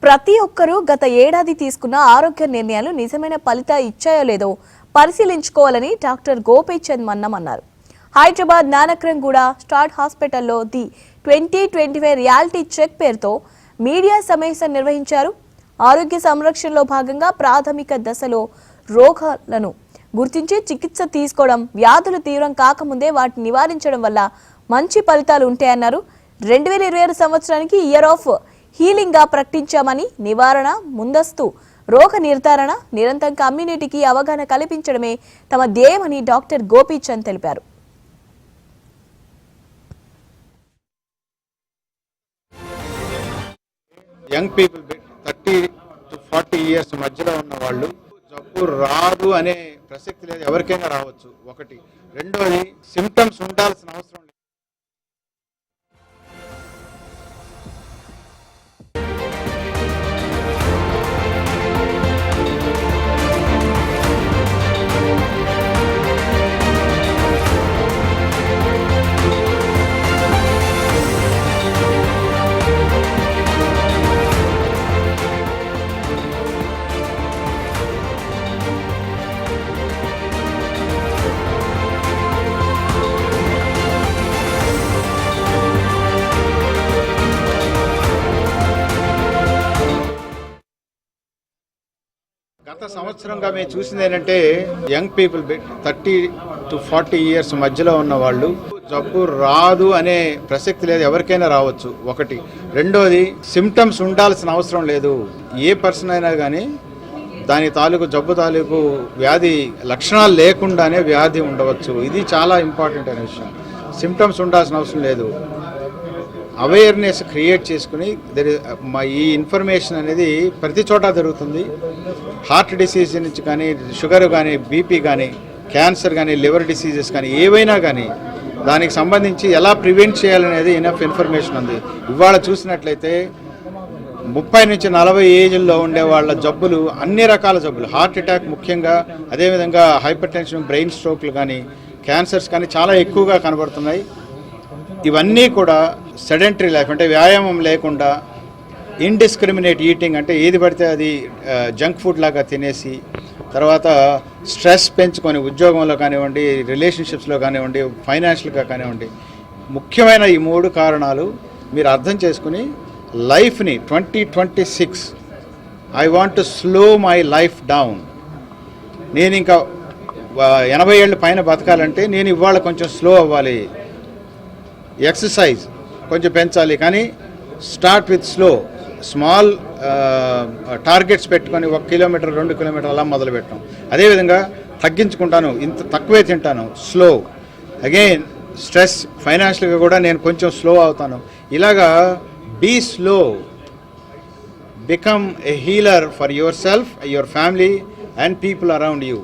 ప్రతి ఒక్కరూ గత ఏడాది తీసుకున్న ఆరోగ్య నిర్ణయాలు నిజమైన ఫలితాలు ఇచ్చాయో లేదో పరిశీలించుకోవాలని డాక్టర్ గోపీచంద్ మన్నం అన్నారు. హైదరాబాద్ నానక్రంగూడ స్టార్ట్ హాస్పిటల్లో ది 2025 రియాలిటీ చెక్ పేరుతో మీడియా సమావేశం నిర్వహించారు. ఆరోగ్య సంరక్షణలో భాగంగా ప్రాథమిక దశలో రోగాలను గుర్తించి చికిత్స తీసుకోవడం, వ్యాధులు తీవ్రం కాకముందే వాటిని నివారించడం వల్ల మంచి ఫలితాలు ఉంటాయన్నారు. 2026 సంవత్సరానికి ఇయర్ ఆఫ్ హీలింగ్ గా ప్రకటించామని, నివారణ, ముందస్తు రోగ నిర్ధారణ, నిరంతరం కమ్యూనిటీకి అవగాహన కల్పించడమే తమ ధ్యేయమని డాక్టర్ గోపీచంద్ తెలిపారు. యంగ్ పీపుల్ 30 to 40 ఇయర్స్ మధ్యలో ఉన్న వాళ్ళు జబ్బు రాదు అనే ప్రసక్తి లేదు, ఎవరికైనా రావచ్చు. ఒకటి. రెండోది, సిమ్టమ్స్ ఉండాల్సిన అవసరం లేదు. గత సంవత్సరంగా మేము చూసింది ఏంటంటే, యంగ్ పీపుల్ 30 to 40 ఇయర్స్ మధ్యలో ఉన్న వాళ్ళు జబ్బు రాదు అనే ప్రసక్తి లేదు, ఎవరికైనా రావచ్చు. ఒకటి. రెండోది, సిమ్టమ్స్ ఉండాల్సిన అవసరం లేదు. ఏ పర్సన్ అయినా కానీ దాని తాలూకు జబ్బు తాలూకు వ్యాధి లక్షణాలు లేకుండానే వ్యాధి ఉండవచ్చు. ఇది చాలా ఇంపార్టెంట్ అనే విషయం. సిమ్టమ్స్ ఉండాల్సిన అవసరం లేదు. అవేర్నెస్ క్రియేట్ చేసుకుని ఈ ఇన్ఫర్మేషన్ అనేది ప్రతి చోట జరుగుతుంది. హార్ట్ డిసీజ్ నుంచి కానీ, షుగర్ కానీ, బీపీ కానీ, క్యాన్సర్ కానీ, లివర్ డిసీజెస్ కానీ, ఏవైనా కానీ దానికి సంబంధించి ఎలా ప్రివెంట్ చేయాలనేది ఇనఫ్ ఇన్ఫర్మేషన్ ఉంది. ఇవాళ చూసినట్లయితే 30 నుంచి 40 ఏజ్లో ఉండే వాళ్ళ జబ్బులు, అన్ని రకాల జబ్బులు, హార్ట్ అటాక్ ముఖ్యంగా, అదేవిధంగా హైపర్ టెన్షన్, బ్రెయిన్ స్ట్రోక్లు కానీ, క్యాన్సర్స్ కానీ చాలా ఎక్కువగా కనబడుతున్నాయి. ఇవన్నీ కూడా సెడెంటరీ లైఫ్ అంటే వ్యాయామం లేకుండా, ఇండిస్క్రిమినేట్ ఈటింగ్ అంటే ఏది పడితే అది జంక్ ఫుడ్ లాగా తినేసి, తర్వాత స్ట్రెస్ పెంచుకొని ఉద్యోగంలో కానివ్వండి, రిలేషన్షిప్స్లో కానివ్వండి, ఫైనాన్షియల్గా కానివ్వండి, ముఖ్యమైన ఈ 3 కారణాలు మీరు అర్థం చేసుకుని లైఫ్ని 2026 I want to slow my life down. నేను ఇంకా 80 ఏళ్ళ పైన బతకాలంటే నేను ఇవాళ కొంచెం స్లో అవ్వాలి, ఎక్సర్సైజ్ కొంచెం పెంచాలి. కానీ start with slow, small targets పెట్టుకొని 1 కిలోమీటర్ 2 కిలోమీటర్ అలా మొదలు పెట్టడం. అదేవిధంగా తగ్గించుకుంటాను, ఇంత తక్కువే తింటాను, స్లో. అగైన్ స్ట్రెస్, ఫైనాన్షియల్గా కూడా నేను కొంచెం స్లో అవుతాను. ఇలాగా be slow, become a healer for yourself, your family and people around you.